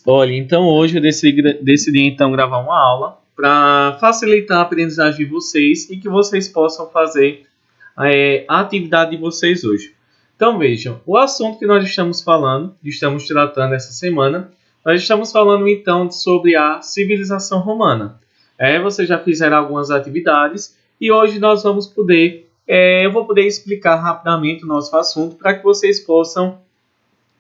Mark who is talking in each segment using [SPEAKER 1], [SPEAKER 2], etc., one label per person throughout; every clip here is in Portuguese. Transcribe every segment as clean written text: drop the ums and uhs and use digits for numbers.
[SPEAKER 1] Olha, então hoje eu decidi então gravar uma aula para facilitar a aprendizagem de vocês e que vocês possam fazer a atividade de vocês hoje. Então vejam, o assunto que nós estamos tratando essa semana, nós estamos falando então sobre a civilização romana. Vocês já fizeram algumas atividades e hoje nós vamos eu vou poder explicar rapidamente o nosso assunto para que vocês possam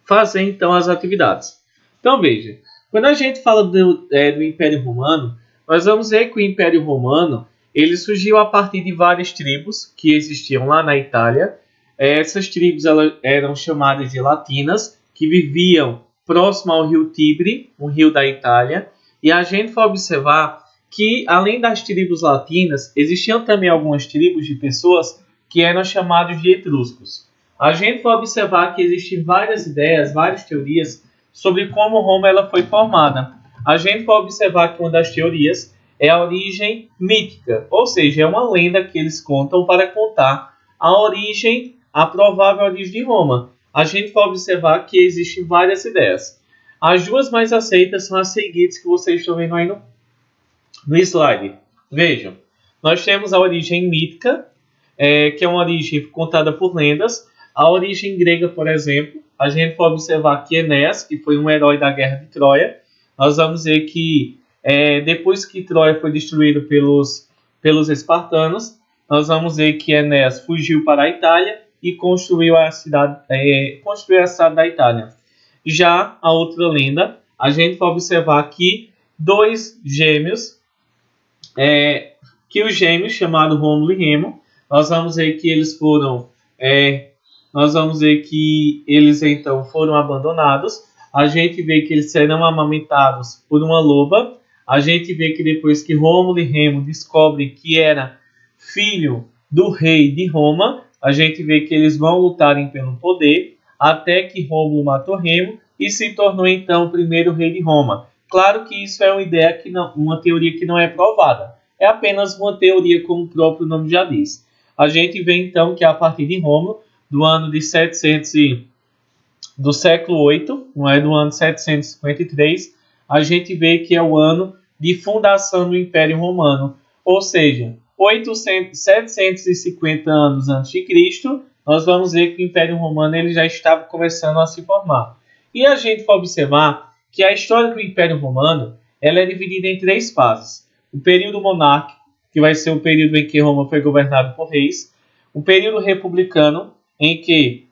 [SPEAKER 1] fazer então as atividades. Então veja, quando a gente fala do Império Romano, nós vamos ver que o Império Romano ele surgiu a partir de várias tribos que existiam lá na Itália. Essas tribos eram chamadas de latinas, que viviam próximo ao rio Tibre, um rio da Itália. E a gente vai observar que, além das tribos latinas, existiam também algumas tribos de pessoas que eram chamadas de etruscos. A gente vai observar que existem várias ideias, várias teorias sobre como Roma ela foi formada. A gente vai observar que uma das teorias é a origem mítica, ou seja, é uma lenda que eles contam para contar a provável origem de Roma. A gente vai observar que existem várias ideias. As duas mais aceitas são as seguintes que vocês estão vendo aí no slide. Vejam, nós temos a origem mítica, que é uma origem contada por lendas. A origem grega, por exemplo, a gente pode observar que Enéas, que foi um herói da Guerra de Troia, nós vamos ver que depois que Troia foi destruída pelos espartanos, nós vamos ver que Enéas fugiu para a Itália e construiu a cidade da Itália. Já a outra lenda, a gente pode observar que dois gêmeos, que os gêmeos chamados Rômulo e Remo, nós vamos ver que eles então foram abandonados. A gente vê que eles serão amamentados por uma loba. A gente vê que depois que Rômulo e Remo descobrem que era filho do rei de Roma, a gente vê que eles vão lutarem pelo poder, até que Rômulo matou Remo e se tornou então o primeiro rei de Roma. Claro que isso é uma teoria que não é provada. É apenas uma teoria, como o próprio nome já diz. A gente vê então que a partir de Rômulo, do ano de 700 do século VIII, não é, do ano 753, a gente vê que é o ano de fundação do Império Romano. Ou seja, 750 anos antes de Cristo, nós vamos ver que o Império Romano ele já estava começando a se formar. E a gente vai observar que a história do Império Romano ela é dividida em três fases. O período monárquico, que vai ser o período em que Roma foi governada por reis. O período republicano, em que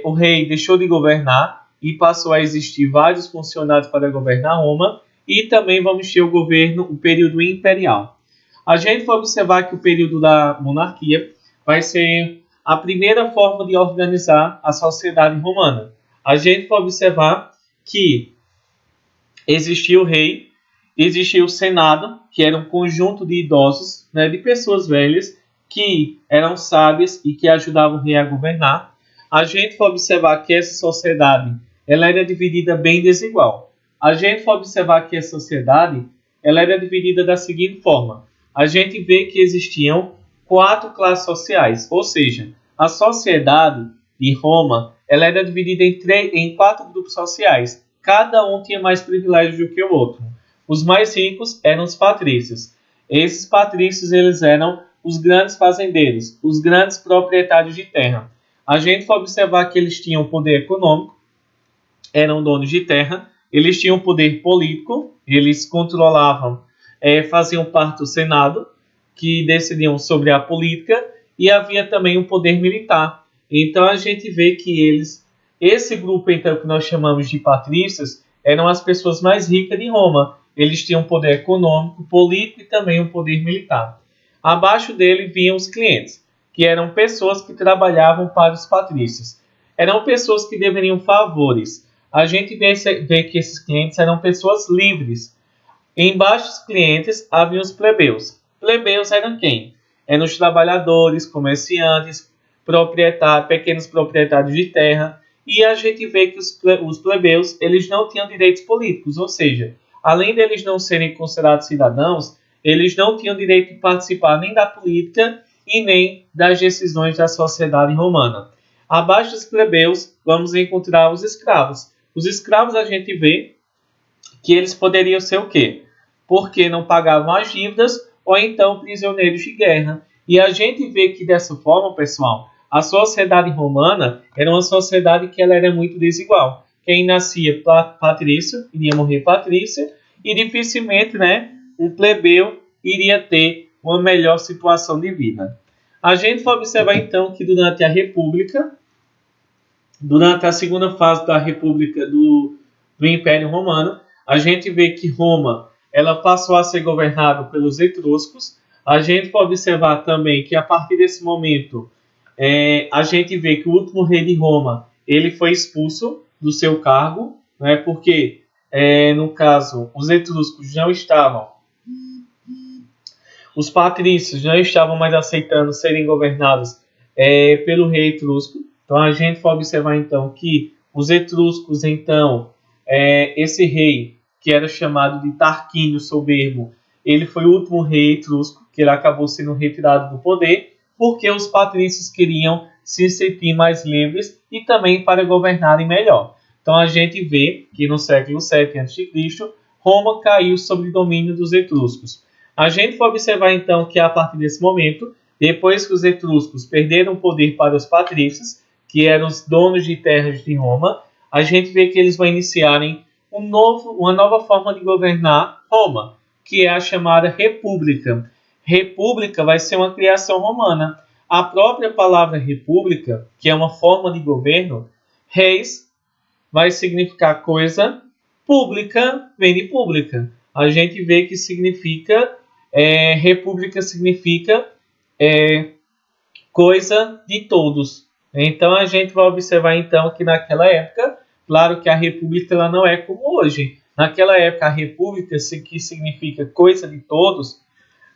[SPEAKER 1] o rei deixou de governar e passou a existir vários funcionários para governar Roma. E também vamos ter o período imperial. A gente vai observar que o período da monarquia vai ser a primeira forma de organizar a sociedade romana. A gente vai observar que existia o rei, existia o senado, que era um conjunto de idosos, né, de pessoas velhas, que eram sábias e que ajudavam o rei a governar. A gente vai observar que essa sociedade ela era dividida bem desigual. A gente vai observar que essa sociedade ela era dividida da seguinte forma. A gente vê que existiam 4 classes sociais, ou seja, a sociedade de Roma ela era dividida em 4 grupos sociais. Cada um tinha mais privilégios do que o outro. Os mais ricos eram os patrícios. Esses patrícios eles eram os grandes fazendeiros, os grandes proprietários de terra. A gente vai observar que eles tinham poder econômico, eram donos de terra, eles tinham poder político, eles controlavam, faziam parte do Senado, que decidiam sobre a política, e havia também um poder militar. Então a gente vê que esse grupo então que nós chamamos de patrícios, eram as pessoas mais ricas de Roma. Eles tinham poder econômico, político e também um poder militar. Abaixo dele vinham os clientes, que eram pessoas que trabalhavam para os patrícios. Eram pessoas que deveriam favores. A gente vê que esses clientes eram pessoas livres. Embaixo dos clientes havia os plebeus. Plebeus eram quem? Eram os trabalhadores, comerciantes, pequenos proprietários de terra. E a gente vê que os plebeus eles não tinham direitos políticos, ou seja, além deles não serem considerados cidadãos, eles não tinham direito de participar nem da política e nem das decisões da sociedade romana. Abaixo dos plebeus, vamos encontrar os escravos. Os escravos a gente vê que eles poderiam ser o quê? Porque não pagavam as dívidas ou então prisioneiros de guerra. E a gente vê que dessa forma, pessoal, a sociedade romana era uma sociedade que ela era muito desigual. Quem nascia patrício iria morrer patrício e dificilmente, né, o plebeu iria ter uma melhor situação de vida. A gente vai observar então que durante a República, durante a segunda fase da República do Império Romano, a gente vê que Roma ela passou a ser governada pelos etruscos. A gente pode observar também que a partir desse momento a gente vê que o último rei de Roma ele foi expulso do seu cargo, né, porque no caso os etruscos não estavam, os patrícios não estavam mais aceitando serem governados pelo rei etrusco. Então a gente pode observar então que os etruscos então esse rei que era chamado de Tarquínio Soberbo, ele foi o último rei etrusco que ele acabou sendo retirado do poder porque os patrícios queriam se sentir mais livres e também para governarem melhor. Então a gente vê que no século 7 a.C., Roma caiu sob o domínio dos etruscos. A gente vai observar então que a partir desse momento, depois que os etruscos perderam o poder para os patrícios, que eram os donos de terras de Roma, a gente vê que eles vão iniciarem uma nova forma de governar Roma, que é a chamada República. República vai ser uma criação romana. A própria palavra república, que é uma forma de governo, reis vai significar coisa, pública vem de pública. A gente vê que significa, república significa coisa de todos. Então a gente vai observar então que naquela época, claro que a república ela não é como hoje. Naquela época a república, que significa coisa de todos,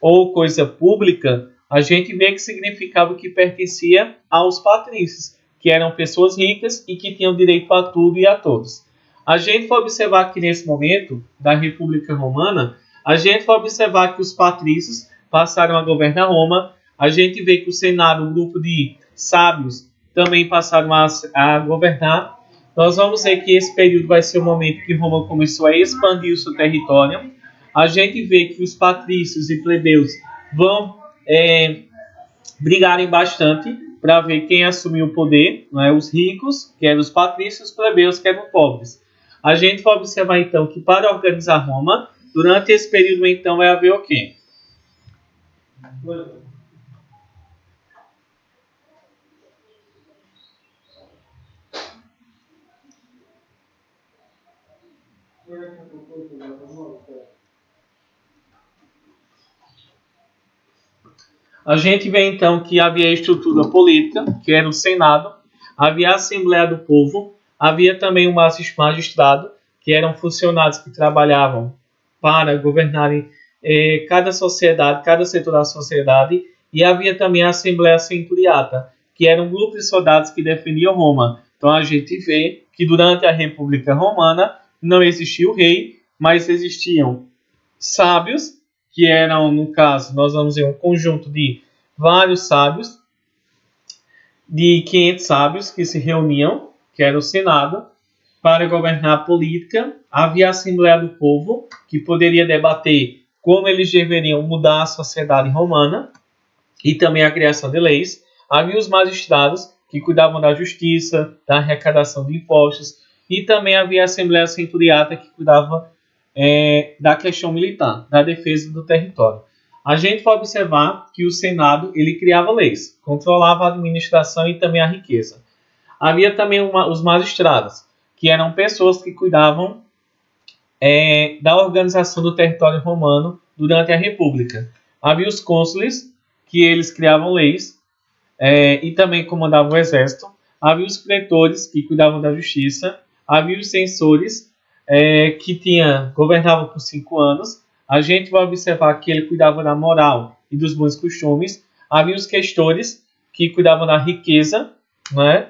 [SPEAKER 1] ou coisa pública, a gente vê que significava que pertencia aos patrícios, que eram pessoas ricas e que tinham direito a tudo e a todos. A gente vai observar que nesse momento da República Romana, a gente vai observar que os patrícios passaram a governar Roma, a gente vê que o Senado, um grupo de sábios, também passaram a governar. Nós vamos ver que esse período vai ser o momento que Roma começou a expandir o seu território. A gente vê que os patrícios e plebeus vão brigarem bastante para ver quem assumiu o poder, não é? Os ricos, que eram os patrícios, os plebeus, que eram pobres. A gente vai observar então que para organizar Roma, durante esse período então vai haver o quê? A gente vê então que havia a estrutura política, que era o Senado, havia a Assembleia do Povo, havia também o magistrado, que eram funcionários que trabalhavam para governarem cada sociedade, cada setor da sociedade, e havia também a Assembleia Centuriata, que era um grupo de soldados que defendiam Roma. Então a gente vê que durante a República Romana não existia o rei, mas existiam sábios, que eram, no caso, nós vamos ver um conjunto de vários sábios, de 500 sábios que se reuniam, que era o Senado, para governar a política. Havia a Assembleia do Povo, que poderia debater como eles deveriam mudar a sociedade romana e também a criação de leis. Havia os magistrados, que cuidavam da justiça, da arrecadação de impostos, e também havia a Assembleia Centuriata, que cuidava da questão militar, da defesa do território. A gente vai observar que o Senado ele criava leis, controlava a administração e também a riqueza. Havia também os magistrados, que eram pessoas que cuidavam da organização do território romano durante a República. Havia os cônsules, que eles criavam leis e também comandavam o exército. Havia os pretores, que cuidavam da justiça. Havia os censores, que governavam por 5 anos. A gente vai observar que ele cuidava da moral e dos bons costumes. Havia os questores, que cuidavam da riqueza, né?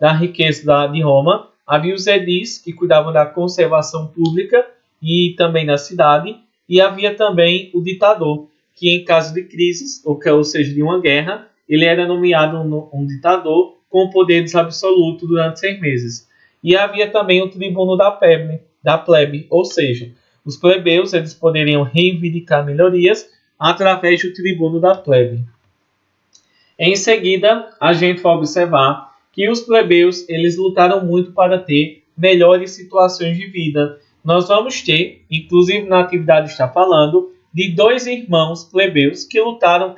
[SPEAKER 1] Da riqueza de Roma. Havia os edis, que cuidavam da conservação pública e também da cidade. E havia também o ditador, que em caso de crises, ou seja, de uma guerra, ele era nomeado um ditador com poderes absolutos durante 6 meses. E havia também o tribuno da plebe, da plebe, ou seja, os plebeus eles poderiam reivindicar melhorias através do tribuno da plebe. Em seguida, a gente vai observar que os plebeus eles lutaram muito para ter melhores situações de vida. Nós vamos ter, inclusive na atividade está falando, de dois irmãos plebeus que lutaram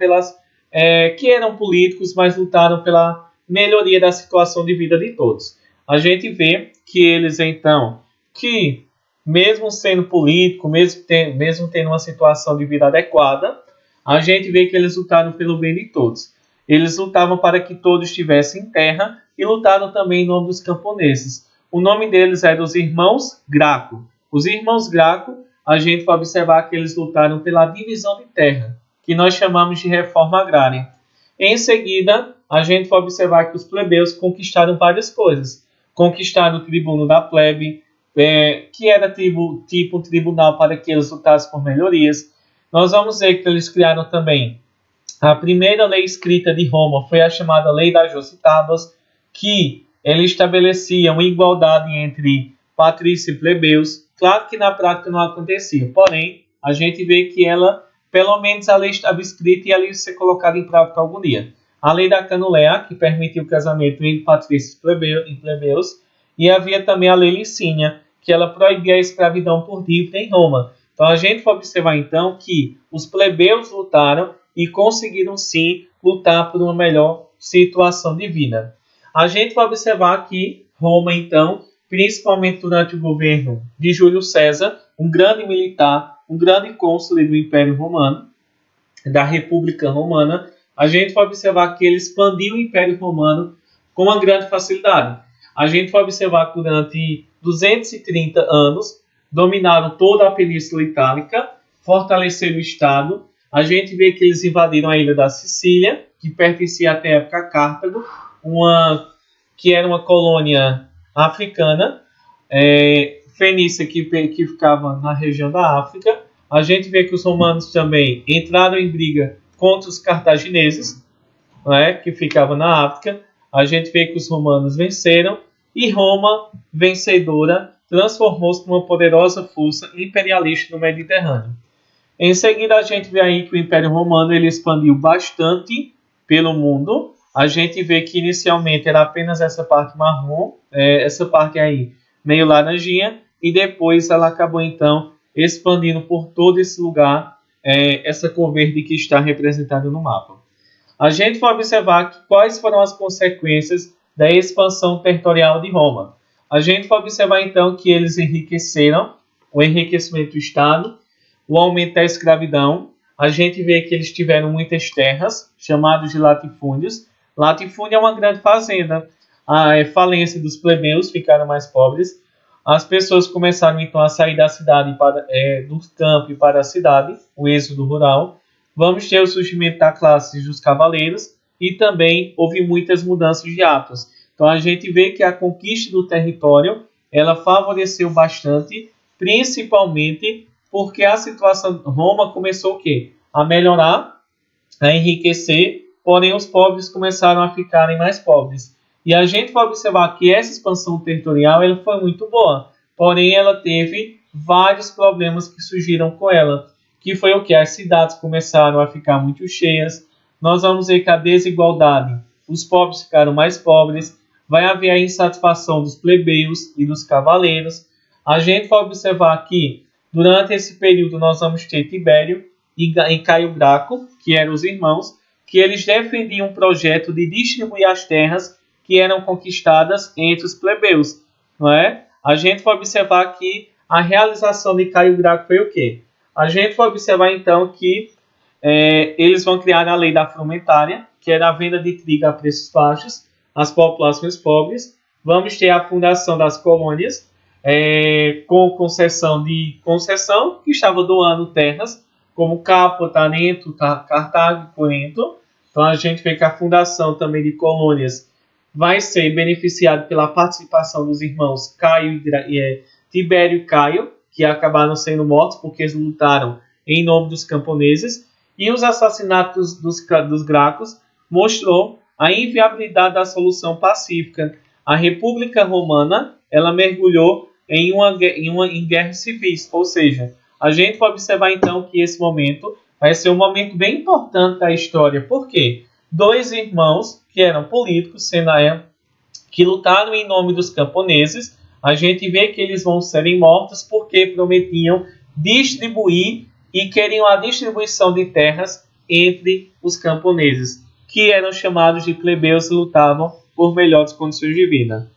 [SPEAKER 1] que eram políticos, mas lutaram pela melhoria da situação de vida de todos. A gente vê que eles então, que mesmo sendo político, mesmo tendo uma situação de vida adequada, a gente vê que eles lutaram pelo bem de todos. Eles lutavam para que todos tivessem terra e lutaram também em nome dos camponeses. O nome deles era os irmãos Graco. Os irmãos Graco, a gente vai observar que eles lutaram pela divisão de terra, que nós chamamos de reforma agrária. Em seguida, a gente vai observar que os plebeus conquistaram várias coisas. Conquistaram o tribuno da plebe, que era tipo um tribunal para que eles lutassem por melhorias. Nós vamos ver que eles criaram também a primeira lei escrita de Roma, foi a chamada Lei das 12 Tábuas, que ela estabelecia uma igualdade entre patrícios e plebeus. Claro que na prática não acontecia, porém, a gente vê que ela, pelo menos a lei estava escrita e ela ia ser colocada em prática algum dia. A lei da Canulea, que permitiu o casamento entre patrícios e plebeus, e havia também a lei Licínia, que ela proibia a escravidão por dívida em Roma. Então a gente vai observar então que os plebeus lutaram e conseguiram sim lutar por uma melhor situação de vida. A gente vai observar que Roma então, principalmente durante o governo de Júlio César, um grande militar, um grande cônsul do Império Romano, da República Romana, a gente vai observar que ele expandiu o Império Romano com uma grande facilidade. A gente vai observar que durante 230 anos dominaram toda a Península Itálica, fortaleceram o Estado. A gente vê que eles invadiram a ilha da Sicília, que pertencia até a época a Cartago, que era uma colônia africana, Fenícia, que ficava na região da África. A gente vê que os romanos também entraram em briga contra os cartagineses, que ficavam na África. A gente vê que os romanos venceram e Roma, vencedora, transformou-se numa poderosa força imperialista no Mediterrâneo. Em seguida, a gente vê aí que o Império Romano ele expandiu bastante pelo mundo. A gente vê que inicialmente era apenas essa parte marrom, essa parte aí meio laranjinha, e depois ela acabou então expandindo por todo esse lugar, essa cor verde que está representada no mapa. A gente vai observar quais foram as consequências da expansão territorial de Roma. A gente vai observar então que eles enriqueceram, o enriquecimento do Estado, o aumento da escravidão. A gente vê que eles tiveram muitas terras, chamadas de latifúndios. Latifúndio é uma grande fazenda. A falência dos plebeus, ficaram mais pobres. As pessoas começaram então a sair da cidade, do campo para a cidade, o êxodo rural. Vamos ter o surgimento da classe dos cavaleiros e também houve muitas mudanças de hábitos. Então a gente vê que a conquista do território ela favoreceu bastante, principalmente porque a situação de Roma começou o quê? A melhorar, a enriquecer, porém os pobres começaram a ficarem mais pobres. E a gente vai observar que essa expansão territorial ela foi muito boa, porém ela teve vários problemas que surgiram com ela, que foi o que? As cidades começaram a ficar muito cheias, nós vamos ver que a desigualdade, os pobres ficaram mais pobres, vai haver a insatisfação dos plebeus e dos cavaleiros. A gente vai observar que durante esse período nós vamos ter Tibério e Caio Graco, que eram os irmãos, que eles defendiam um projeto de distribuir as terras que eram conquistadas entre os plebeus, não é? A gente vai observar que a realização de Caio Graco foi o quê? A gente vai observar então que eles vão criar a lei da frumentária, que era a venda de trigo a preços baixos às populações pobres. Vamos ter a fundação das colônias, com concessão, que estava doando terras, como Capua, Tarento, Cartago e Corinto. Então a gente vê que a fundação também de colônias vai ser beneficiada pela participação dos irmãos Tibério e Caio, que acabaram sendo mortos porque eles lutaram em nome dos camponeses. E os assassinatos dos Gracos mostrou a inviabilidade da solução pacífica. A República Romana ela mergulhou em guerras civis. Ou seja, a gente vai observar então que esse momento vai ser um momento bem importante da história. Por quê? Dois irmãos que eram políticos, que lutaram em nome dos camponeses, a gente vê que eles vão serem mortos porque prometiam distribuir e queriam a distribuição de terras entre os camponeses, que eram chamados de plebeus e lutavam por melhores condições de vida.